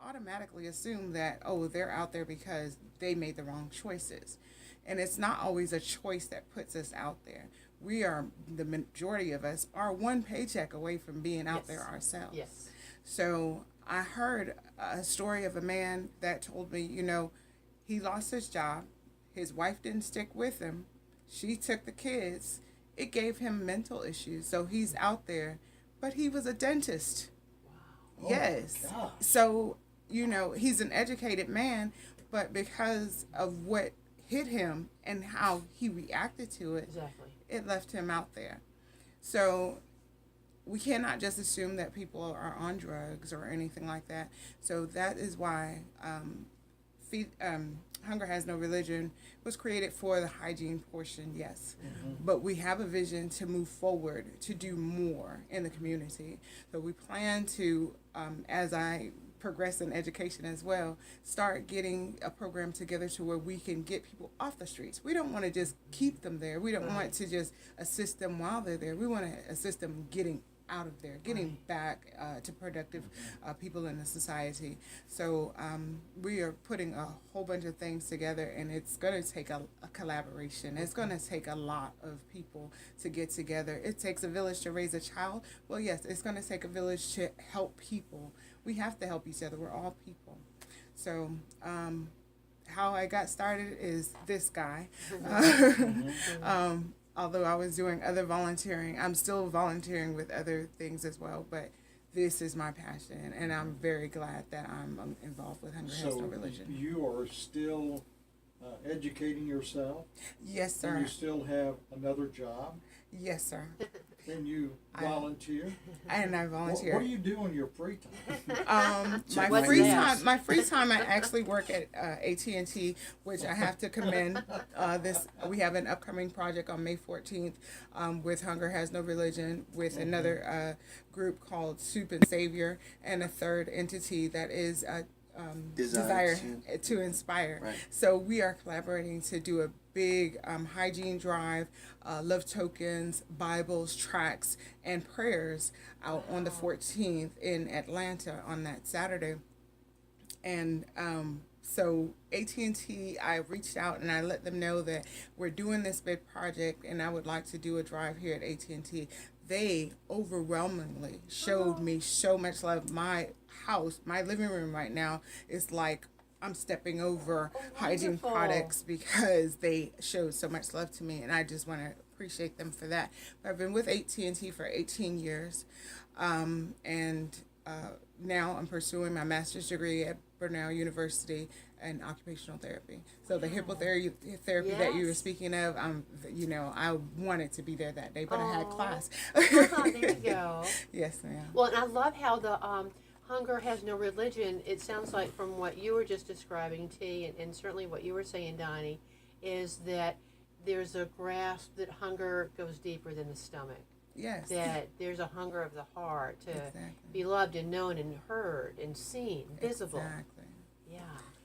automatically assume that, oh, they're out there because they made the wrong choices. And it's not always a choice that puts us out there. We are, the majority of us are one paycheck away from being out there ourselves. Yes. So I heard a story of a man that told me, he lost his job. His wife didn't stick with him. She took the kids. It gave him mental issues. So he's out there. But he was a dentist. Oh yes. my gosh. So, he's an educated man, but because of what hit him and how he reacted to it, Exactly. it left him out there. So we cannot just assume that people are on drugs or anything like that. So that is why Hunger Has No Religion was created for the hygiene portion, yes. Mm-hmm. But we have a vision to move forward, to do more in the community. So we plan to, as I progress in education as well, start getting a program together to where we can get people off the streets. We don't want to just keep them there. We don't want to just assist them while they're there. We want to assist them getting out of there, getting back to productive people in the society. So we are putting a whole bunch of things together, and it's going to take a collaboration. It's going to take a lot of people to get together. It takes a village to raise a child. Well, yes, it's going to take a village to help people. We have to help each other. We're all people. So how I got started is this guy. Although I was doing other volunteering, I'm still volunteering with other things as well, but this is my passion, and I'm very glad that I'm involved with Hunger Has No Religion. So you are still educating yourself? Yes, sir. And you still have another job? Yes, sir. And you volunteer? And I volunteer. What do you do in your free time? My free time, I actually work at AT&T, which I have to commend. We have an upcoming project on May 14th with Hunger Has No Religion, with another group called Soup and Savior, and a third entity that is Desire to Inspire. Right. So we are collaborating to do a big hygiene drive, love tokens, Bibles, tracts, and prayers out on the 14th in Atlanta on that Saturday. And so AT&T, I reached out and I let them know that we're doing this big project and I would like to do a drive here at AT&T. They overwhelmingly showed me so much love. My house, my living room right now is like I'm stepping over Hygiene Products because they showed so much love to me, and I just want to appreciate them for that. But I've been with AT&T for 18 years, and now I'm pursuing my master's degree at Burnell University in occupational therapy. So the hippotherapy that you were speaking of, I wanted to be there that day, but I had class. There you go. Yes, ma'am. Well, and I love how the Hunger Has No Religion, it sounds like from what you were just describing, T, and certainly what you were saying, Donny, is that there's a grasp that hunger goes deeper than the stomach. Yes. That there's a hunger of the heart to be loved and known and heard and seen, visible. Exactly. Yeah.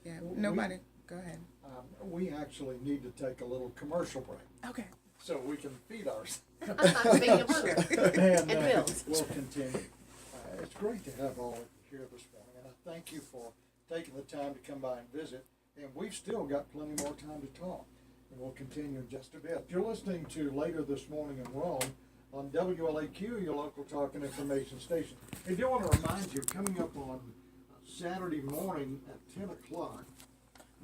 Yeah. Nobody. Go ahead. We actually need to take a little commercial break. Okay. So we can feed ourselves. Speaking of hunger and bills. We'll continue. It's great to have all of you here this morning, and I thank you for taking the time to come by and visit. And we've still got plenty more time to talk, and we'll continue in just a bit. You're listening to Later This Morning in Rome on WLAQ, your local talk and information station. I do want to remind you, coming up on Saturday morning at 10 o'clock,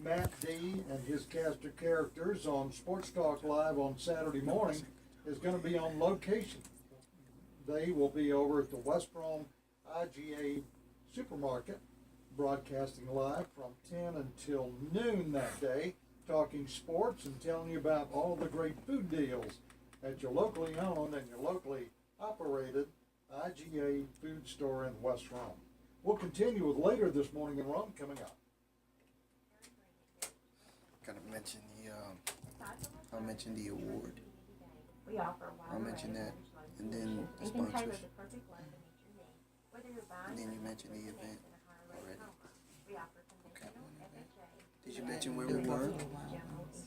Matt D. and his cast of characters on Sports Talk Live on Saturday morning is going to be on location. They will be over at the West Brom IGA Supermarket, broadcasting live from 10 until noon that day, talking sports and telling you about all the great food deals at your locally owned and your locally operated IGA food store in West Rome. We'll continue with Later This Morning in Rome coming up. Gotta mention I'll mention the award. I'll mention that, and then the sponsors. And then you mentioned the event already. Okay. Did you mention where we were?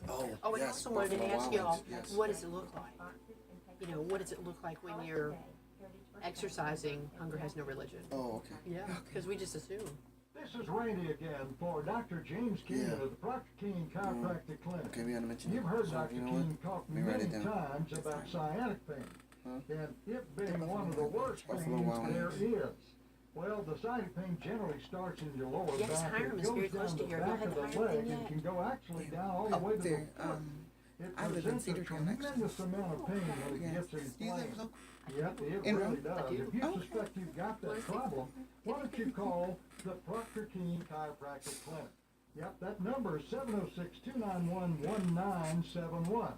Oh, and yes, also wanted to Buffalo ask Wild y'all, Wings, yes. what does it look like? What does it look like when you're exercising Hunger Has No Religion? Oh, okay. Yeah, because we just assume. This is Randy again for Dr. James Keenan of the Proctor King Chiropractic Clinic. Okay, we gotta mention You've it. heard So, Dr. you know King what? talk Let me write many it down. times about sciatic pain. Huh? And it being one of the worst Buffalo pains Wild there Wings. is. Well, the sciatic pain generally starts in your lower Yes, back. Hiram It is very goes close down to the here. Go back ahead, of the Hiram, leg then and yet. can go actually down all the Up way to the there. foot. It I live in presents a Cedartown, actually. tremendous amount of pain when it Yes. gets Do you live inflamed. local? Yep, it In really Rome? does. I do. If you Okay. suspect you've got that problem, why don't you call the Proctor King Chiropractic Clinic? Yep, that number is 706-291-1971.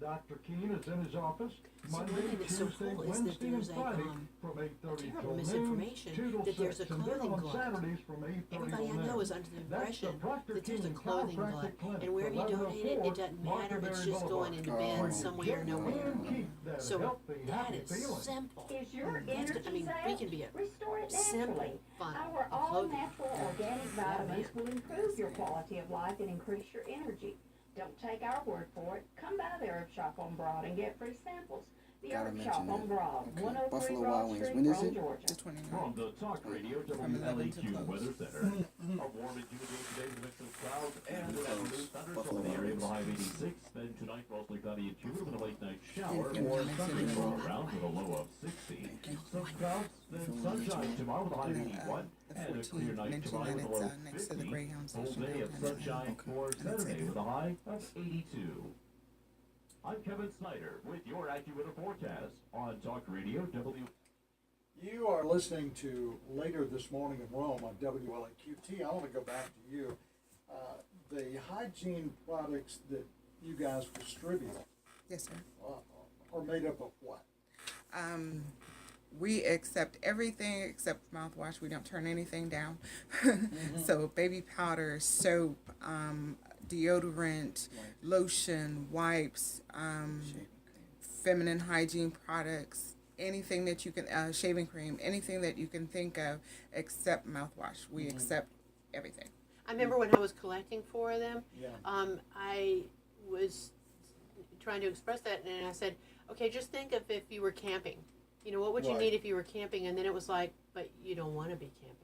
Dr. Keene is in his office So one Monday, thing that's so Tuesday, cool is that Wednesday, and there's a, Friday terrible from 8:30 till noon, misinformation 2 till that there's 6, a and then clothing on glut. Saturdays from 8:30 Everybody till I know noon. is under the That's the impression Proctor that there's a King clothing glut, Chiropractic Clinic, and wherever you donate it, it doesn't matter if it's just going into bins somewhere or nowhere. So that is simple. Is your That's good. energy I mean, we zapped? can be a Restore it simple naturally. fun Our of clothing. all-natural organic vitamins will improve your quality of life and increase your energy. Don't take our word for it. Come by the Herb Shop on Broad and get free samples. The Gotta Herb mention Shop on that. Broad, Okay. 103 Buffalo Broad Wild Wings. Street, When is Rome, it? Georgia. The 29th. From the Talk Radio From 11 to WLAQ close. Weather Center. A warm and humid day today with a mix of clouds and And good close. afternoon thunderstorms Buffalo in the area Wild with a high of 86. Then tonight mostly cloudy and humid with a late night shower And or mention something it. more around with a low of 60. Some clouds, then sunshine tomorrow with a high of 81. The And a clear 14th, night mention tomorrow that with a it's low of next to the 50. Greyhound Full station day of downtown. sunshine for And it's Saturday in with a high of 82. I'm Kevin Snyder with your AccuWeather forecast on Talk Radio You are listening to Later This Morning in Rome on WLAQT. I want to go back to you. The hygiene products that you guys distribute Yes, sir. are made up of what? We accept everything except mouthwash. We don't turn anything down. So baby powder, soap, deodorant, lotion, wipes, feminine hygiene products, anything that you can, shaving cream, anything that you can think of except mouthwash. We accept everything. I remember when I was collecting for them, Yeah. I was trying to express that, and I said, okay, just think of if you were camping. You know, what would you Right. need if you were camping? And then it was like, but you don't want to be camping.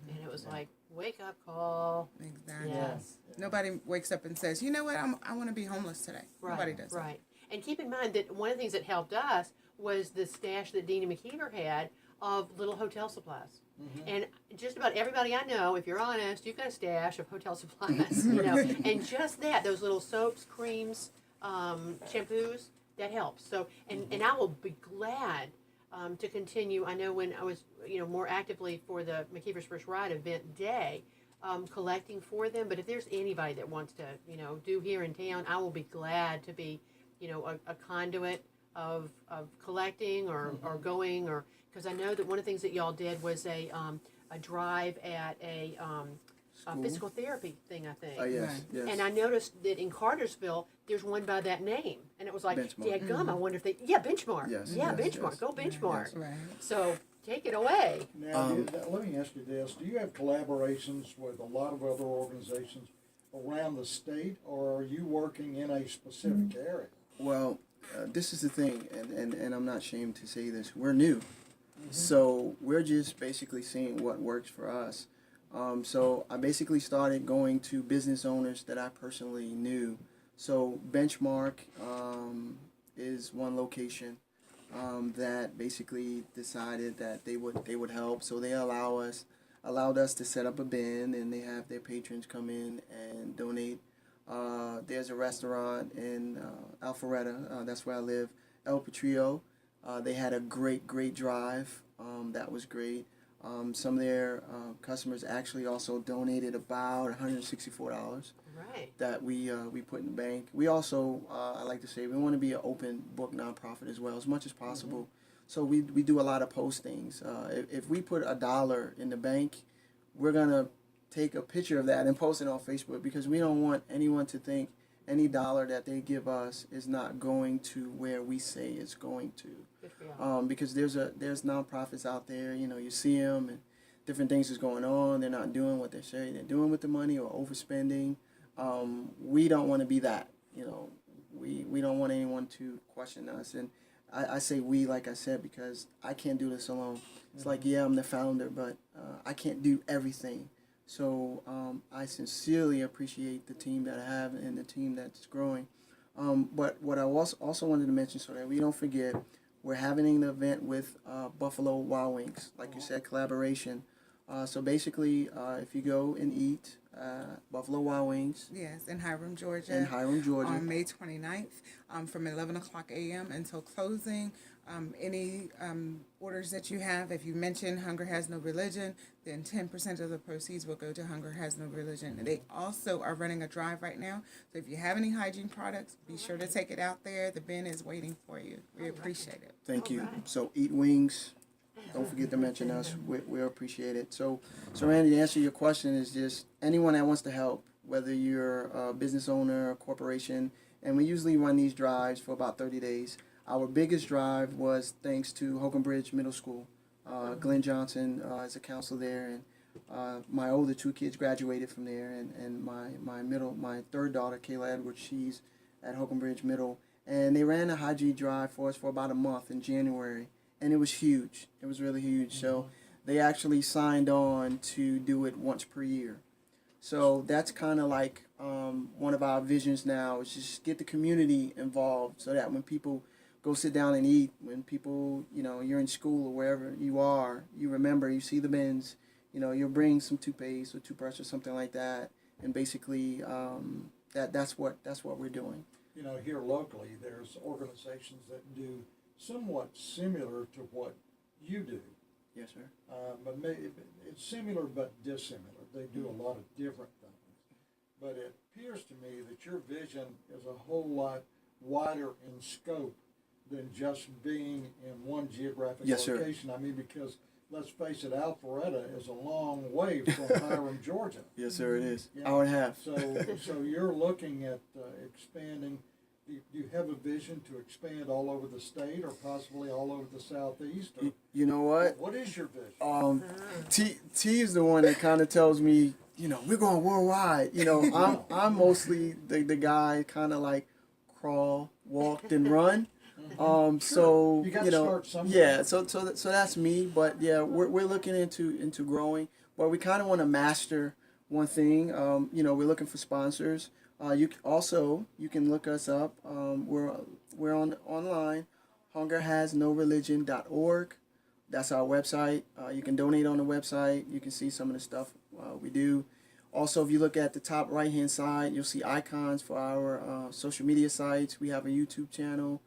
And it was like, wake up call. Exactly. Yes. Nobody wakes up and says, you know what, I want to be homeless today. Nobody does that. Right. And keep in mind that one of the things that helped us was the stash that Deanie McKeever had of little hotel supplies. And just about everybody I know, if you're honest, you've got a stash of hotel supplies, you know. And just that, those little soaps, creams, shampoos, that helps. So, and I will be glad to continue. I know when I was, you know, more actively for the McKeever's First Ride event day, collecting for them. But if there's anybody that wants to, you know, do here in town, I will be glad to be, you know, a conduit of collecting or going, or because I know that one of the things that y'all did was a drive at a physical therapy thing, I think. Yes, Right. yes. And I noticed that in Cartersville, there's one by that name, and it was like, Benchmark. dadgum, I wonder if they, Benchmark, Yes, yeah, yes, Benchmark, yes. go Benchmark. Right. So take it away. Now, let me ask you this. Do you have collaborations with a lot of other organizations around the state, or are you working in a specific area? Well, this is the thing, and I'm not ashamed to say this. We're new. So we're just basically seeing what works for us. So I basically started going to business owners that I personally knew. So Benchmark is one location that basically decided that they would help. So they allowed us to set up a bin, and they have their patrons come in and donate. There's a restaurant in Alpharetta, that's where I live, El Patrio. They had a great drive. That was great. Some of their customers actually also donated about $164 Right. that we put in the bank. We also, I like to say, we want to be an open book nonprofit as well, as much as possible. So we do a lot of postings. If we put $1 in the bank, we're gonna take a picture of that and post it on Facebook, because we don't want anyone to think any dollar that they give us is not going to where we say it's going to. Good for y'all. Because there's nonprofits out there, you know, you see them and different things is going on. They're not doing what they say they're doing with the money, or overspending. We don't want to be that, you know. We don't want anyone to question us. And I say we, like I said, because I can't do this alone. It's like, yeah, I'm the founder, but I can't do everything. So I sincerely appreciate the team that I have and the team that's growing. But what I also wanted to mention, so that we don't forget, we're having an event with Buffalo Wild Wings, like you said, collaboration. So basically, if you go and eat Buffalo Wild Wings Yes, in Hiram, Georgia. in Hiram, Georgia, On May 29th, from 11 o'clock a.m. until closing. Any orders that you have, if you mention Hunger Has No Religion, then 10% of the proceeds will go to Hunger Has No Religion. And they also are running a drive right now. So if you have any hygiene products, be sure to take it out there. The bin is waiting for you. We appreciate it. thank you. Alright. So eat wings. Don't forget to mention us. We appreciate it. So Randy, to answer your question is just anyone that wants to help, whether you're a business owner, a corporation, and we usually run these drives for about 30 days. Our biggest drive was thanks to Hogan Bridge Middle School. Glenn Johnson is a counselor there, and my older two kids graduated from there, and my third daughter, Kayla Edwards, she's at Hogan Bridge Middle, and they ran a hygiene drive for us for about a month in January, and it was huge. It was really huge. So they actually signed on to do it once per year. So that's kind of like one of our visions now is just get the community involved so that when people go sit down and eat, when people, you're in school or wherever you are, you remember, you see the bins, you'll bring some toothpaste or toothbrush or something like that. And basically that's what we're doing. Here locally, there's organizations that do somewhat similar to what you do. Yes, sir. But it's similar but dissimilar. They do a lot of different things. But it appears to me that your vision is a whole lot wider in scope than just being in one geographic Yes, sir. location. I mean, because let's face it, Alpharetta is a long way from Hiram, Georgia. Yes, sir, it is. Yeah. Hour and a half. So you're looking at expanding. Do you have a vision to expand all over the state or possibly all over the southeast? Or You know what? what is your vision? T is the one that kind of tells me, we're going worldwide. I'm mostly the guy kind of like crawl, walked, and run. So You gotta start somewhere. yeah. So that's me. But yeah, we're looking into growing. But we kind of want to master one thing. We're looking for sponsors. You can look us up. We're online, hungerhasnoreligion.org. That's our website. You can donate on the website. You can see some of the stuff we do. Also, if you look at the top right-hand side, you'll see icons for our social media sites. We have a YouTube channel,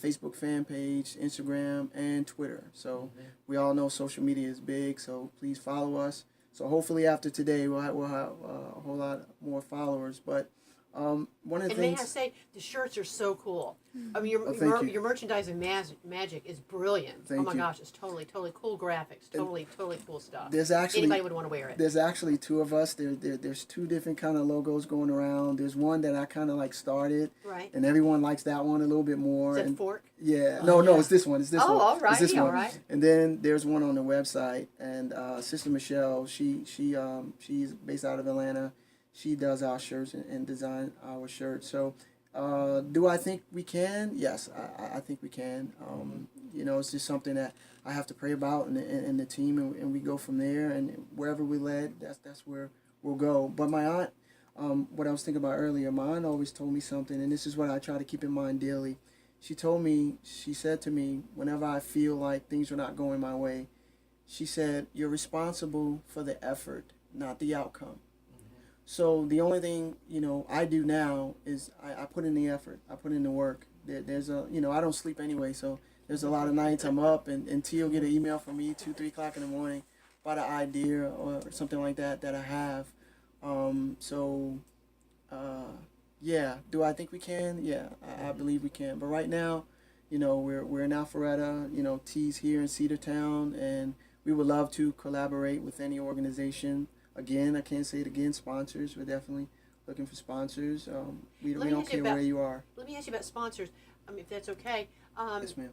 Facebook fan page, Instagram, and Twitter. So we all know social media is big, so please follow us. So hopefully after today, we'll have a whole lot more followers. But one of the And things... may I say, the shirts are so cool. I mean, your, thank you. your merchandising magic is brilliant. Thank oh my you. gosh, it's totally cool graphics. Totally cool stuff. There's actually... Anybody would want to wear it. There's actually two of us. There's two different kind of logos going around. There's one that I kind of like started, Right. and everyone likes that one a little bit more. Is that and, fork? Yeah, no, it's this one. It's this Oh, one. all It's this righty, all one. right. And then there's one on the website, and Sister Michelle, she's based out of Atlanta. She does our shirts and design our shirts. So, do I think we can? Yes, I think we can. It's just something that I have to pray about and the team, and we go from there. And wherever we led, that's where we'll go. But my aunt, what I was thinking about earlier, my aunt always told me something, and this is what I try to keep in mind daily. She said to me, whenever I feel like things are not going my way, she said, "You're responsible for the effort, not the outcome." So the only thing, I do now is I put in the effort. I put in the work. There's I don't sleep anyway, so there's a lot of nights I'm up and T will get an email from me 2-3 o'clock in the morning about an idea or something like that I have. Yeah. Do I think we can? Yeah, I believe we can. But right now, we're in Alpharetta. T's here in Cedartown, and we would love to collaborate with any organization. Again, I can't say it again, sponsors. We're definitely looking for sponsors. We don't care where you are. Let me ask you about sponsors, if that's okay. Yes, ma'am.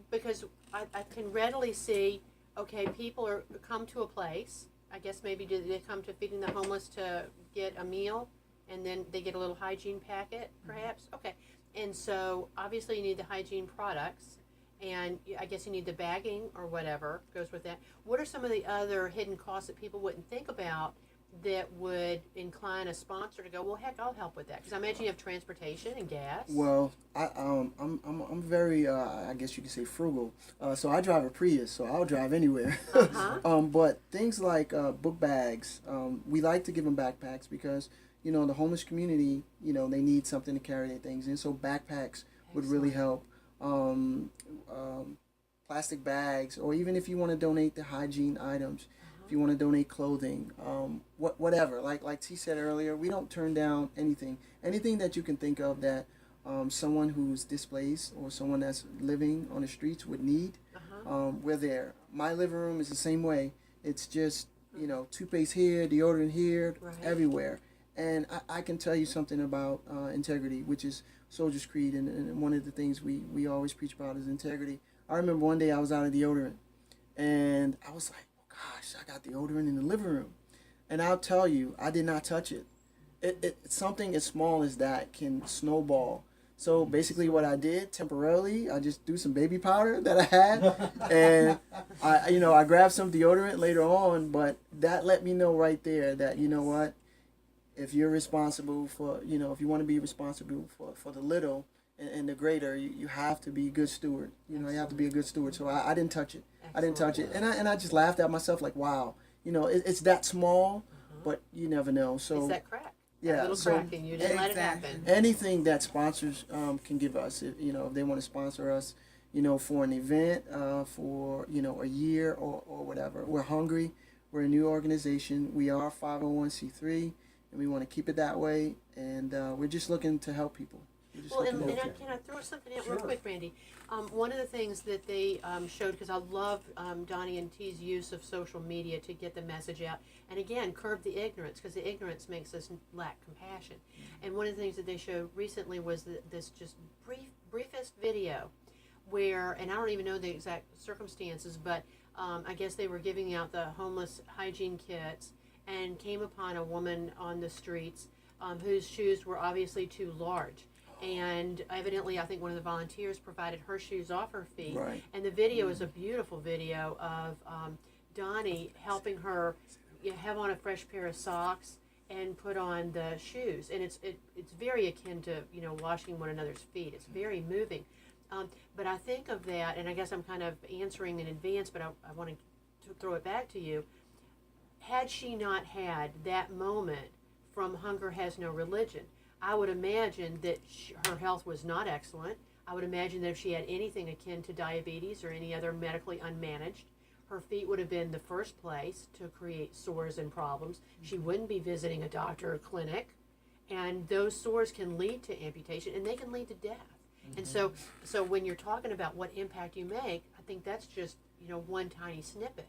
Because I can readily see, okay, people come to a place. I guess maybe they come to feeding the homeless to get a meal, and then they get a little hygiene packet, perhaps. Okay, and so obviously you need the hygiene products, and I guess you need the bagging or whatever goes with that. What are some of the other hidden costs that people wouldn't think about that would incline a sponsor to go, well, heck, I'll help with that? Because I imagine you have transportation and gas. Well, I'm very I guess you could say frugal. So I drive a Prius, so I'll drive anywhere. Uh-huh. But things like book bags, we like to give them backpacks because the homeless community, they need something to carry their things in. So backpacks would really help. Plastic bags, or even if you want to donate the hygiene items, if you want to donate clothing, whatever. Like T said earlier, we don't turn down anything that you can think of that someone who's displaced or someone that's living on the streets would need. We're there. My living room is the same way. It's just toothpaste here, deodorant here, Right. everywhere. And I can tell you something about integrity, which is Soldier's Creed, and one of the things we always preach about is integrity. I remember one day I was out of deodorant, and I was like, oh gosh, I got deodorant in the living room. And I'll tell you, I did not touch it. Something as small as that can snowball. So basically what I did temporarily, I just do some baby powder that I had, and I grabbed some deodorant later on, but that let me know right there that, what, if you're responsible for, if you want to be responsible for the little and the greater, you have to be a good steward. You have to be a good steward. So I didn't touch it. I didn't touch it. And I just laughed at myself like, wow, it's that small, but you never know. So It's that crack. yeah, That little so crack, and you didn't let it Exactly. happen. anything that sponsors can give us, if they want to sponsor us, for an event, for a year or whatever. We're hungry. We're a new organization. We are 501c3. And we want to keep it that way, and we're just looking to help people. Well, and can I throw something out real quick, Randy? One of the things that they showed, because I love Donny and T's use of social media to get the message out, and again, curb the ignorance, because the ignorance makes us lack compassion. And one of the things that they showed recently was this just briefest video where, and I don't even know the exact circumstances, but I guess they were giving out the homeless hygiene kits, and came upon a woman on the streets whose shoes were obviously too large. And evidently, I think one of the volunteers provided her shoes off her feet. Right. And the video is a beautiful video of Donny helping her have on a fresh pair of socks and put on the shoes. And it's very akin to washing one another's feet. It's very moving. But I think of that, and I guess I'm kind of answering in advance, but I want to throw it back to you. Had she not had that moment from Hunger Has No Religion, I would imagine that her health was not excellent. I would imagine that if she had anything akin to diabetes or any other medically unmanaged, her feet would have been the first place to create sores and problems. She wouldn't be visiting a doctor or clinic, and those sores can lead to amputation, and they can lead to death. And so when you're talking about what impact you make, I think that's just one tiny snippet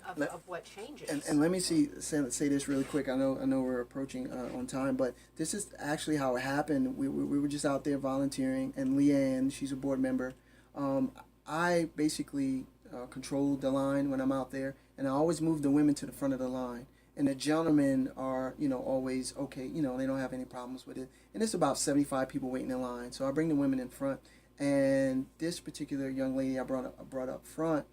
of what changes. And let me say this really quick. I know we're approaching on time, but this is actually how it happened. We were just out there volunteering, and Leanne, she's a board member. I basically controlled the line when I'm out there, and I always move the women to the front of the line. And the gentlemen are, always okay. They don't have any problems with it. And it's about 75 people waiting in line. So I bring the women in front. And this particular young lady I brought up front,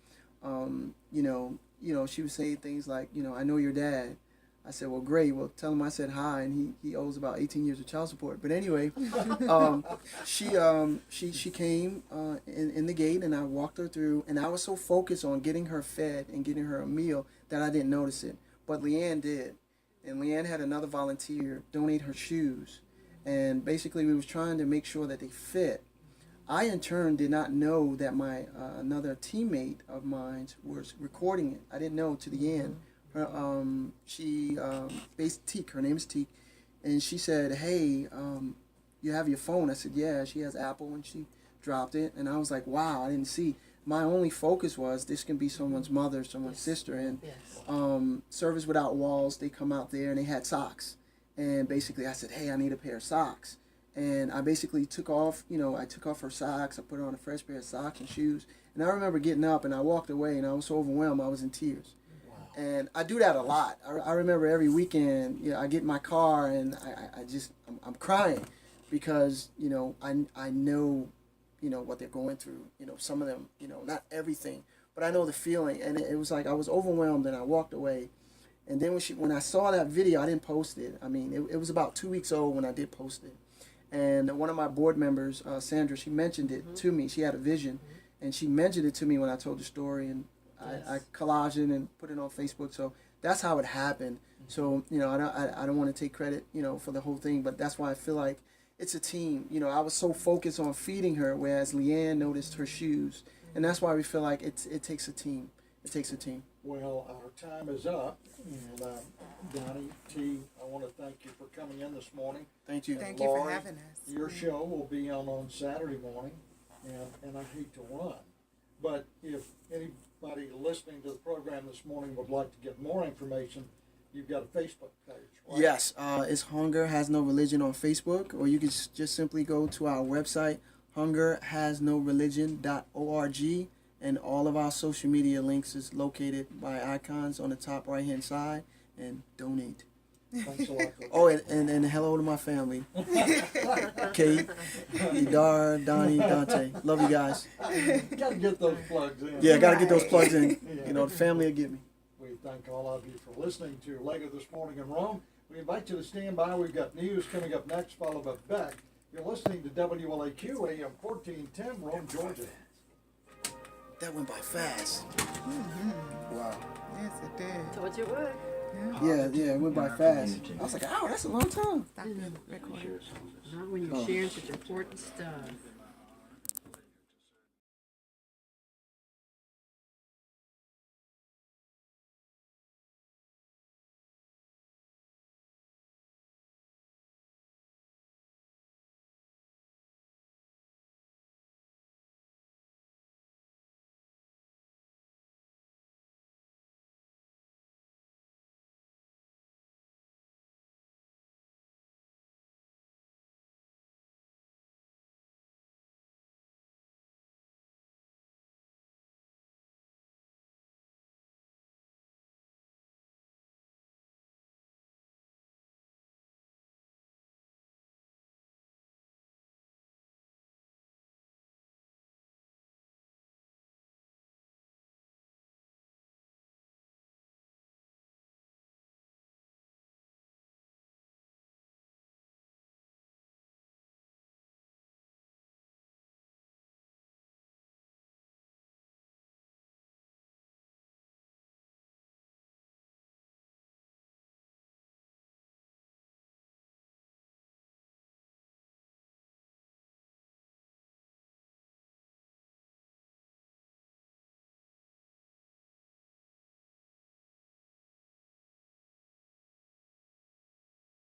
she was saying things like, I know your dad. I said, well, great. Well, tell him I said hi, and he owes about 18 years of child support. But anyway, she came in the gate, and I walked her through, and I was so focused on getting her fed and getting her a meal that I didn't notice it. But Leanne did, and Leanne had another volunteer donate her shoes, and basically we was trying to make sure that they fit. I in turn did not know that my another teammate of mine was recording it. I didn't know to the end. Her Teak. Her name is Teak, and she said, "Hey, you have your phone?" I said, "Yeah." She has Apple, and she dropped it, and I was like, "Wow, I didn't see." My only focus was this can be someone's mother, someone's sister, and Service Without Walls. They come out there and they had socks, and basically I said, "Hey, I need a pair of socks." And I basically took off her socks. I put on a fresh pair of socks and shoes. And I remember getting up and I walked away, and I was so overwhelmed, I was in tears. Wow. And I do that a lot. I remember every weekend, I get in my car and I'm crying because, I know, what they're going through. Some of them, not everything, but I know the feeling. And it was like I was overwhelmed, and I walked away. And then when I saw that video, I didn't post it. I mean, it was about 2 weeks old when I did post it. And one of my board members, Sandra, she mentioned it to me. She had a vision, and she mentioned it to me when I told the story, and I collaged it and put it on Facebook. So that's how it happened. So, you know, I don't want to take credit, you know, for the whole thing, but that's why I feel like it's a team. You know, I was so focused on feeding her, whereas Leanne noticed her shoes. And that's why we feel like it takes a team. It takes a team. Well, our time is up, and Donny, T, I want to thank you for coming in this morning. Thank you. Thank you for Laurie, having us. Your show will be on Saturday morning, and I hate to run, but if anybody listening to the program this morning would like to get more information, you've got a Facebook page, right? Yes, it's Hunger Has No Religion on Facebook, or you can just simply go to our website, hungerhasnoreligion.org, and all of our social media links is located by icons on the top right-hand side, and donate. Thanks a lot. Oh, and hello to my family. Kate, Idar, Donny, Dante. Love you guys. Got to get those plugs in. Yeah, got to get those plugs in. Yeah. You know, the family will get me. We thank all of you for listening to Later This Morning in Rome. We invite you to stand by. We've got news coming up next, followed by Beck. You're listening to WLAQ AM 1410, Rome, Georgia. That went by fast. Wow. Yes, it did. Told you it would. Yeah, it went by fast. I was like, oh, that's a long time. Stop it. Recording. Not when you're sharing such important stuff.